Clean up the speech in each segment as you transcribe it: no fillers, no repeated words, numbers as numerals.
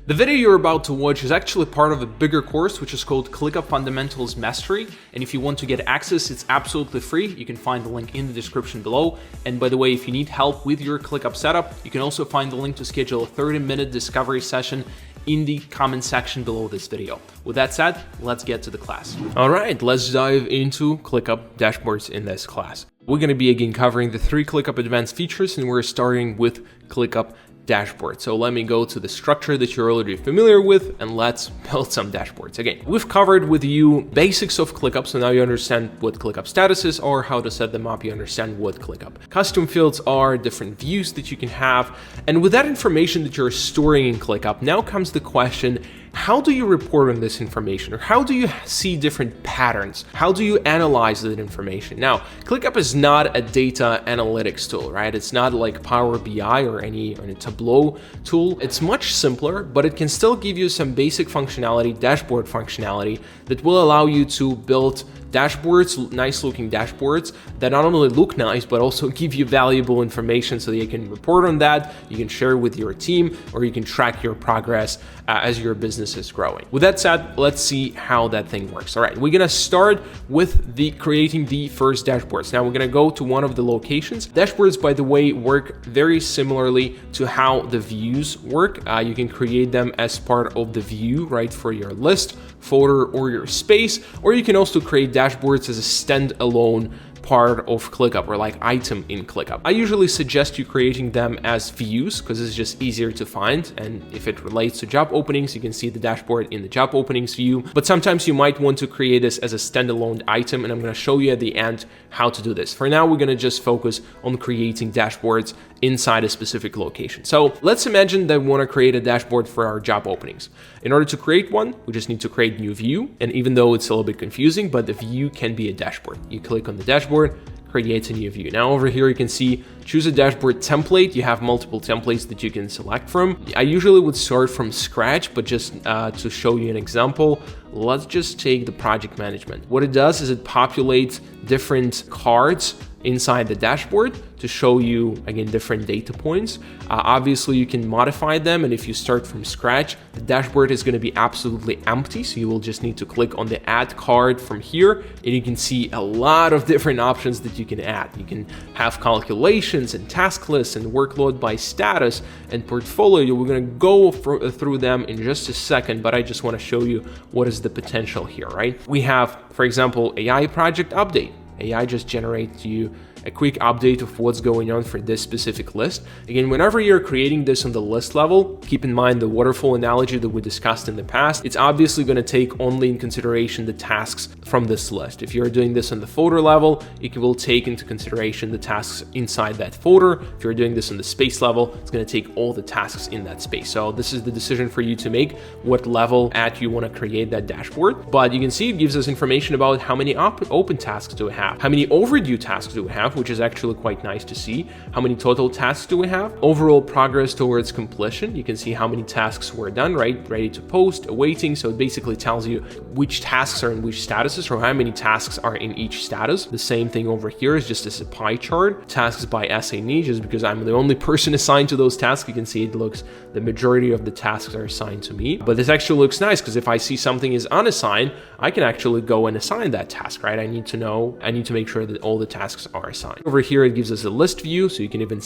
The video you're about to watch is actually part of a bigger course, which is called ClickUp Fundamentals Mastery. And if you want to get access, it's absolutely free. You can find the link in the description below. And by the way, if you need help with your ClickUp setup, you can also find the link to schedule a 30-minute discovery session in the comment section below this video. With that said, let's get to the class. All right, let's dive into ClickUp dashboards in this class. We're going to be again covering the 3 ClickUp advanced features, and we're starting with ClickUp dashboard. So let me go to the structure that you're already familiar with and let's build some dashboards. Again, we've covered with you basics of ClickUp, so now you understand what ClickUp statuses are, how to set them up, you understand what ClickUp custom fields are, different views that you can have. And with that information that you're storing in ClickUp, now comes the question, how do you report on this information? Or how do you see different patterns? How do you analyze that information? Now, ClickUp is not a data analytics tool, right? It's not like Power BI or any Tableau tool. It's much simpler, but it can still give you some basic functionality, dashboard functionality that will allow you to build dashboards, nice looking dashboards that not only look nice, but also give you valuable information so that you can report on that, you can share with your team, or you can track your progress as your business is growing. With that said, let's see how that thing works. All right, we're gonna start with creating the first dashboards. Now we're gonna go to one of the locations. Dashboards, by the way, work very similarly to how the views work. You can create them as part of the view, right, for your list, folder, or your space, or you can also create dashboards as a standalone part of ClickUp or like item in ClickUp. I usually suggest you creating them as views because it's just easier to find, and if it relates to job openings, you can see the dashboard in the job openings view. But sometimes you might want to create this as a standalone item, and I'm going to show you at the end how to do this. For now, we're going to just focus on creating dashboards inside a specific location. So let's imagine that we want to create a dashboard for our job openings. In order to create one, we just need to create new view. And even though it's a little bit confusing, but the view can be a dashboard. You click on the dashboard, create a new view. Now over here, you can see, choose a dashboard template. You have multiple templates that you can select from. I usually would start from scratch, but just to show you an example, let's just take the project management. What it does is it populates different cards inside the dashboard to show you, again, different data points. Obviously, you can modify them, and if you start from scratch, the dashboard is going to be absolutely empty, so you will just need to click on the add card from here, and you can see a lot of different options that you can add. You can have calculations and task lists and workload by status and portfolio. We're going to go through them in just a second, but I just want to show you what is the potential here, right? We have, for example, AI project update. AI just generates you a quick update of what's going on for this specific list. Again, whenever you're creating this on the list level, keep in mind the waterfall analogy that we discussed in the past. It's obviously going to take only in consideration the tasks from this list. If you're doing this on the folder level, it will take into consideration the tasks inside that folder. If you're doing this on the space level, it's going to take all the tasks in that space. So this is the decision for you to make, what level at you want to create that dashboard. But you can see it gives us information about how many open tasks do we have, how many overdue tasks do we have, which is actually quite nice to see. How many total tasks do we have? Overall progress towards completion. You can see how many tasks were done, right? Ready to post, awaiting. So it basically tells you which tasks are in which statuses or how many tasks are in each status. The same thing over here is just as a pie chart. Tasks by assignee, just because I'm the only person assigned to those tasks. You can see it looks, the majority of the tasks are assigned to me. But this actually looks nice because if I see something is unassigned, I can actually go and assign that task, right? I need to make sure that all the tasks are assigned. Over here, it gives us a list view, so you can even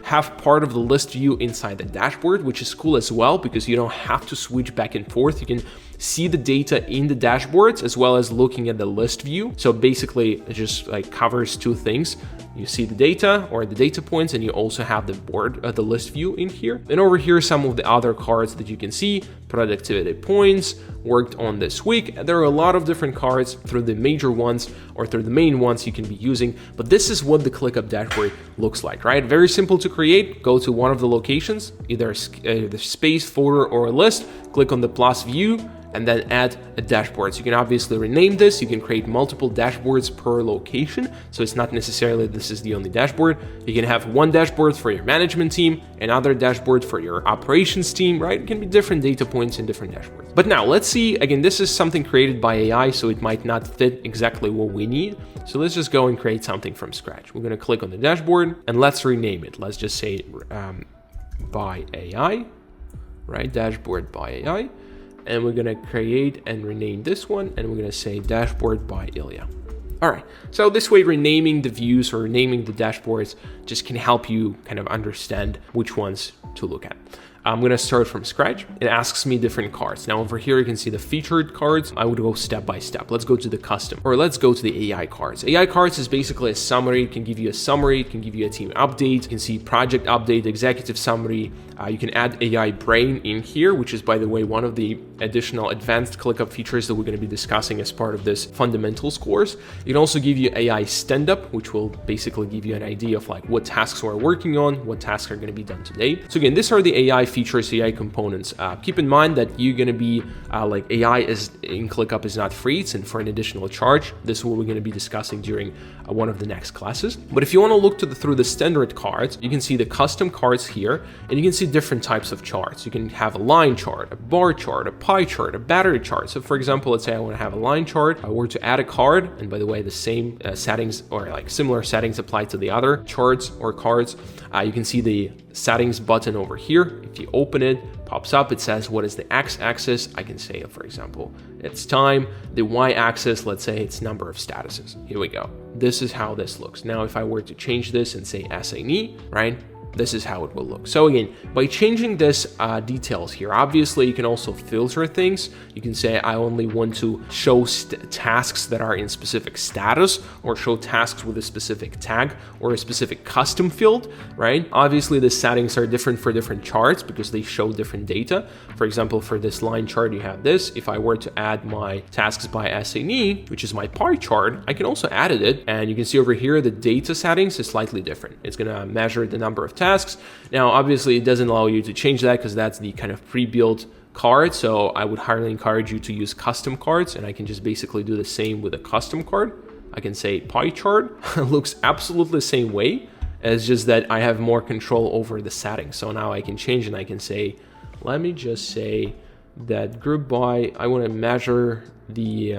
have part of the list view inside the dashboard, which is cool as well because you don't have to switch back and forth. You can see the data in the dashboards as well as looking at the list view. So basically, it just like covers 2 things. You see the data or the data points, and you also have the list view in here. And over here, some of the other cards that you can see, productivity points, worked on this week. There are a lot of different cards through the major ones or through the main ones you can be using, but this is what the ClickUp dashboard looks like, right? Very simple to create. Go to one of the locations, either the space, folder, or a list, click on the plus view, and then add a dashboard. So you can obviously rename this. You can create multiple dashboards per location. So it's not necessarily this is the only dashboard. You can have one dashboard for your management team, another dashboard for your operations team, right? It can be different data points in different dashboards. But now let's see, again, this is something created by AI, so it might not fit exactly what we need. So let's just go and create something from scratch. We're gonna click on the dashboard and let's rename it. Let's just say by AI. right? Dashboard by AI. And we're gonna create and rename this one, and we're gonna say dashboard by Ilya. All right, so this way renaming the views or renaming the dashboards just can help you kind of understand which ones to look at. I'm gonna start from scratch. It asks me different cards. Now over here, you can see the featured cards. I would go step by step. Let's go to the custom, or let's go to the AI cards. AI cards is basically a summary. It can give you a summary, it can give you a team update. You can see project update, executive summary. You can add AI brain in here, which is, by the way, one of the additional advanced ClickUp features that we're gonna be discussing as part of this fundamentals course. It can also give you AI stand-up, which will basically give you an idea of like what tasks we're working on, what tasks are gonna be done today. So again, these are the AI features, AI components. Keep in mind that you're gonna be like AI is in ClickUp is not free, it's in for an additional charge. This is what we're gonna be discussing during one of the next classes. But if you wanna look through the standard cards, you can see the custom cards here, and you can see different types of charts. You can have a line chart, a bar chart, a pie chart, a battery chart. So for example, let's say I wanna have a line chart. I were to add a card, and by the way, the same settings or like similar settings apply to the other charts or cards. You can see the settings button over here. If you open it, pops up, it says what is the x-axis. I can say, for example, it's time. The y-axis, let's say it's number of statuses. Here we go. This is how this looks. Now, if I were to change this and say assignee, right? This is how it will look. So again, by changing this details here, obviously you can also filter things. You can say I only want to show tasks that are in specific status, or show tasks with a specific tag or a specific custom field, right? Obviously the settings are different for different charts because they show different data. For example, for this line chart, you have this. If I were to add my tasks by assignee, which is my pie chart, I can also add it. And you can see over here, the data settings is slightly different. It's gonna measure the number of tasks. Now, obviously it doesn't allow you to change that because that's the kind of pre-built card. So I would highly encourage you to use custom cards, and I can just basically do the same with a custom card. I can say pie chart looks absolutely the same way. It's just that I have more control over the settings. So now I can change, and I can say, let me just say that group by, I want to measure the,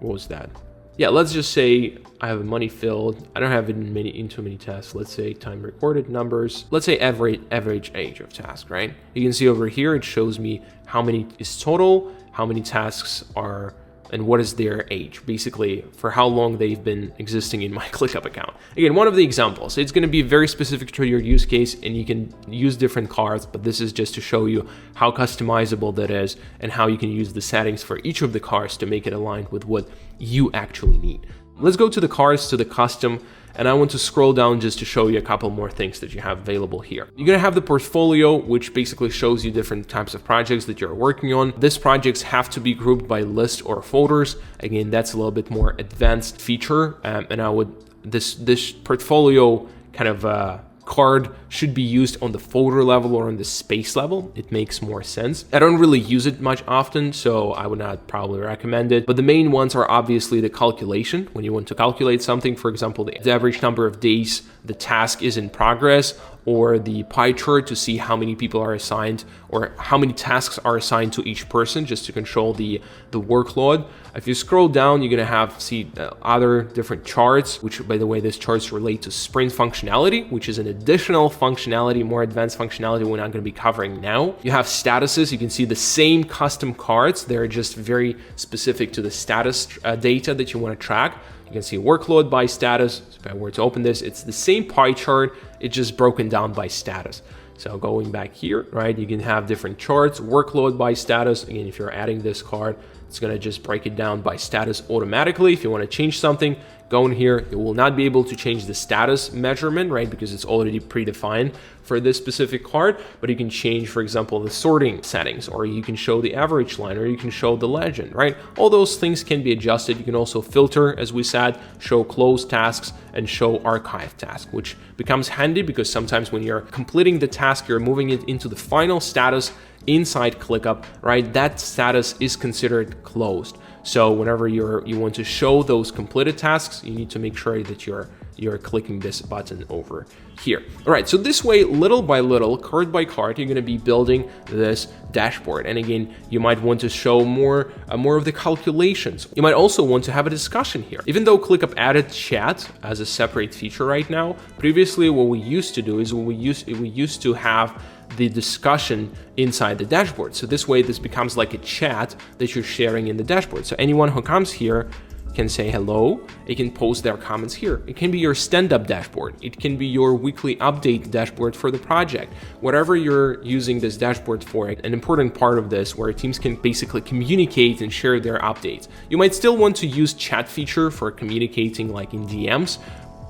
what was that? Yeah, let's just say I have a money field. I don't have it in too many tasks. Let's say time recorded numbers. Let's say average age of task, right? You can see over here, it shows me how many is total, how many tasks are, and what is their age, basically for how long they've been existing in my ClickUp account. Again, one of the examples, it's gonna be very specific to your use case, and you can use different cards, but this is just to show you how customizable that is and how you can use the settings for each of the cards to make it aligned with what you actually need. Let's go to the cards, to the custom, and I want to scroll down just to show you a couple more things that you have available here. You're gonna have the portfolio, which basically shows you different types of projects that you're working on. These projects have to be grouped by list or folders. Again, that's a little bit more advanced feature, and I would, this portfolio kind of card should be used on the folder level or on the space level. It makes more sense. I don't really use it much often, so I would not probably recommend it. But the main ones are obviously the calculation. When you want to calculate something, for example, the average number of days the task is in progress, or the pie chart to see how many people are assigned or how many tasks are assigned to each person, just to control the workload. If you scroll down, you're gonna see other different charts, which, by the way, these charts relate to sprint functionality, which is an additional functionality, more advanced functionality we're not gonna be covering now. You have statuses. You can see the same custom cards. They're just very specific to the status data that you wanna track. You can see workload by status. So if I were to open this, it's the same pie chart. It's just broken down by status. So going back here, right, you can have different charts, workload by status. Again, if you're adding this card, it's gonna just break it down by status automatically. If you wanna change something, go in here. You will not be able to change the status measurement, right, because it's already predefined for this specific card, but you can change, for example, the sorting settings, or you can show the average line, or you can show the legend, right? All those things can be adjusted. You can also filter, as we said, show closed tasks and show archive tasks, which becomes handy because sometimes when you're completing the task, you're moving it into the final status inside ClickUp, right? That status is considered closed. So whenever you want to show those completed tasks, you need to make sure that you're clicking this button over here. All right, so this way, little by little, card by card, you're gonna be building this dashboard. And again, you might want to show more of the calculations. You might also want to have a discussion here. Even though ClickUp added chat as a separate feature right now, previously what we used to do is we used to have the discussion inside the dashboard. So this way, this becomes like a chat that you're sharing in the dashboard. So anyone who comes here can say hello, it can post their comments here. It can be your stand-up dashboard. It can be your weekly update dashboard for the project. Whatever you're using this dashboard for, an important part of this where teams can basically communicate and share their updates. You might still want to use chat feature for communicating like in DMs,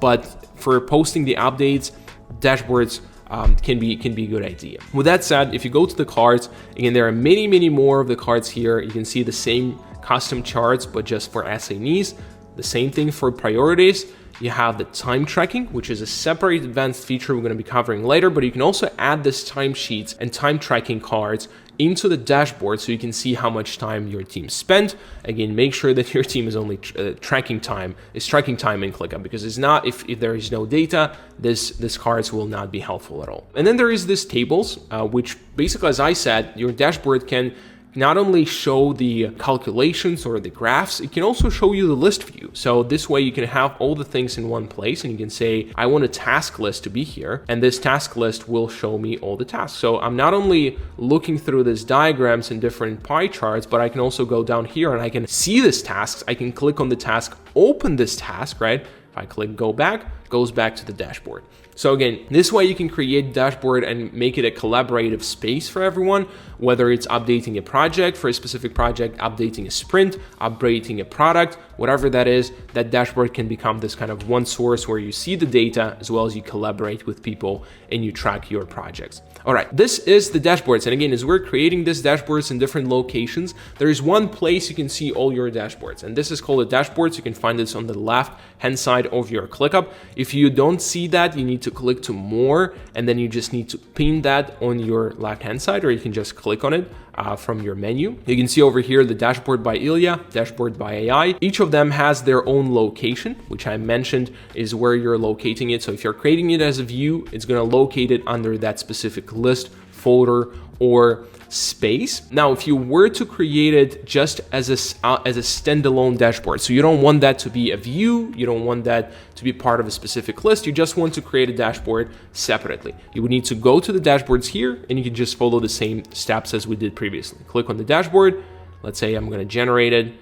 but for posting the updates, dashboards can be a good idea. With that said, if you go to the cards, again, there are many more of the cards here. You can see the same custom charts, but just for SMEs. The same thing for priorities. You have the time tracking, which is a separate advanced feature we're going to be covering later, but you can also add this timesheets and time tracking cards into the dashboard so you can see how much time your team spent. Again, make sure that your team is only tracking time in ClickUp, because it's not, if there is no data, this cards will not be helpful at all. And then there is this tables, which basically, as I said, your dashboard can not only show the calculations or the graphs, it can also show you the list view. So this way you can have all the things in one place, and you can say, I want a task list to be here, and this task list will show me all the tasks. So I'm not only looking through these diagrams and different pie charts, but I can also go down here and I can see these tasks. I can click on the task, open this task, right? If I click go back, goes back to the dashboard. So again, this way you can create a dashboard and make it a collaborative space for everyone, whether it's updating a project for a specific project, updating a sprint, updating a product, whatever that is, that dashboard can become this kind of one source where you see the data as well as you collaborate with people and you track your projects. All right, this is the dashboards. And again, as we're creating these dashboards in different locations, there is one place you can see all your dashboards. And this is called a dashboards. You can find this on the left-hand side of your ClickUp. If you don't see that, you need to click to more, and then you just need to pin that on your left-hand side, or you can just click on it from your menu. You can see over here the dashboard by Ilya, dashboard by AI. Each of them has their own location, which I mentioned is where you're locating it. So if you're creating it as a view, it's going to locate it under that specific list, folder, or space. Now, if you were to create it just as a standalone dashboard, so you don't want that to be a view, you don't want that to be part of a specific list, you just want to create a dashboard separately. You would need to go to the dashboards here, and you can just follow the same steps as we did previously. Click on the dashboard. Let's say I'm going to generate it.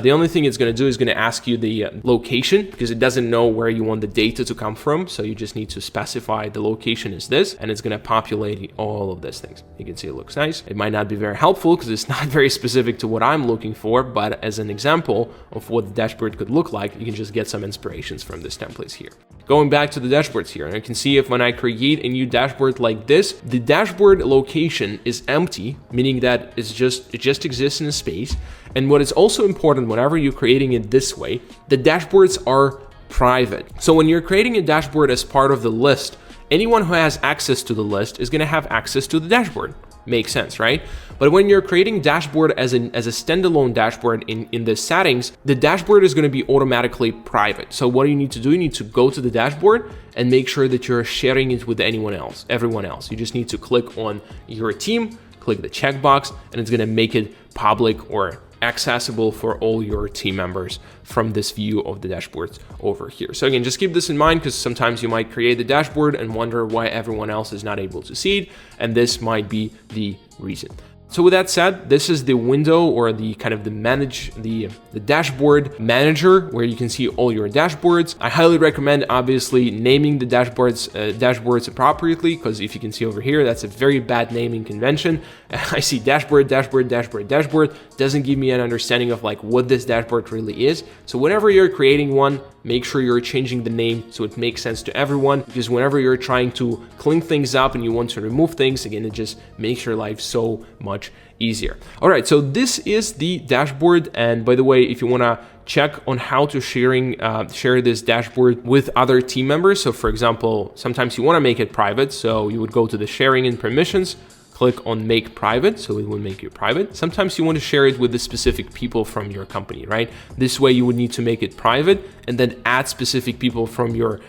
The only thing it's going to do is going to ask you the location, because it doesn't know where you want the data to come from. So you just need to specify the location is this, and it's going to populate all of these things. You can see it looks nice. It might not be very helpful because it's not very specific to what I'm looking for, but as an example of what the dashboard could look like, you can just get some inspirations from this templates here. Going back to the dashboards here, and you can see if when I create a new dashboard like this, the dashboard location is empty, meaning that it just exists in a space. And what is also important whenever you're creating it this way, the dashboards are private. So when you're creating a dashboard as part of the list, anyone who has access to the list is going to have access to the dashboard. Makes sense, right? But when you're creating dashboard as a standalone dashboard in the settings, the dashboard is going to be automatically private. So what you need to do, you need to go to the dashboard and make sure that you're sharing it with everyone else. You just need to click on your team, click the checkbox, and it's going to make it public or accessible for all your team members from this view of the dashboards over here. So again, just keep this in mind, because sometimes you might create the dashboard and wonder why everyone else is not able to see it, and this might be the reason. So with that said, this is the window or the kind of the dashboard manager where you can see all your dashboards. I highly recommend obviously naming the dashboards appropriately, because if you can see over here, that's a very bad naming convention. I see dashboard, doesn't give me an understanding of like what this dashboard really is. So whenever you're creating one, make sure you're changing the name so it makes sense to everyone, because whenever you're trying to clean things up and you want to remove things, again, it just makes your life so much easier. All right, so this is the dashboard. And by the way, if you want to check on how to share this dashboard with other team members, so for example, sometimes you want to make it private, so you would go to the sharing and permissions, click on make private, so it will make you private. Sometimes you want to share it with the specific people from your company, right? This way you would need to make it private and then add specific people from your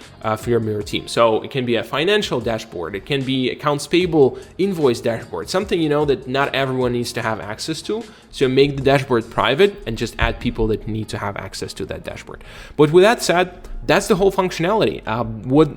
team. So it can be a financial dashboard, it can be accounts payable invoice dashboard, something you know that not everyone needs to have access to. So make the dashboard private and just add people that need to have access to that dashboard. But with that said, that's the whole functionality.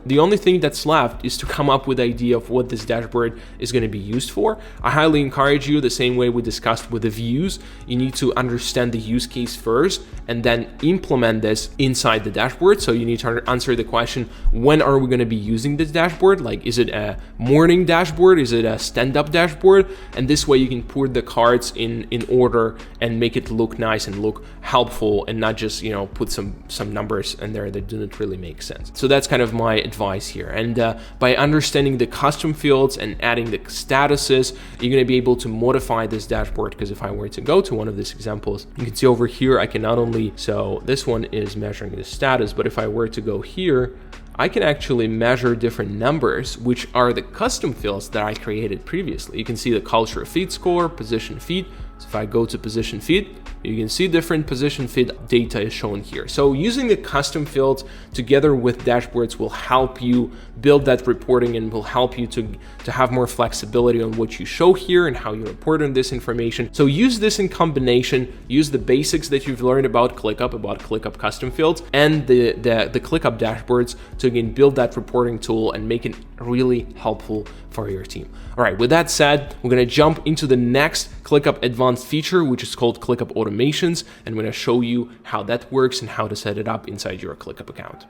The only thing that's left is to come up with the idea of what this dashboard is going to be used for. I highly encourage you, the same way we discussed with the views, you need to understand the use case first and then implement this inside the dashboard. So you need to answer the question, when are we going to be using this dashboard? Like, is it a morning dashboard? Is it a stand-up dashboard? And this way you can put the cards in order and make it look nice and look helpful, and not just, you know, put some numbers in there that didn't really make sense. So that's kind of my advice here. And by understanding the custom fields and adding the statuses, you're going to be able to modify this dashboard. Because if I were to go to one of these examples, you can see over here, I can not only, so this one is measuring the status, but if I were to go here, I can actually measure different numbers, which are the custom fields that I created previously. You can see the culture feed score, position feed. So if I go to position feed, you can see different position feed data is shown here. So using the custom fields together with dashboards will help you build that reporting and will help you to have more flexibility on what you show here and how you report on this information. So use this in combination, use the basics that you've learned about ClickUp custom fields, and the ClickUp dashboards to again build that reporting tool and make it really helpful for your team. All right, with that said, we're gonna jump into the next ClickUp advanced feature, which is called ClickUp automations, and I'm gonna show you how that works and how to set it up inside your ClickUp account.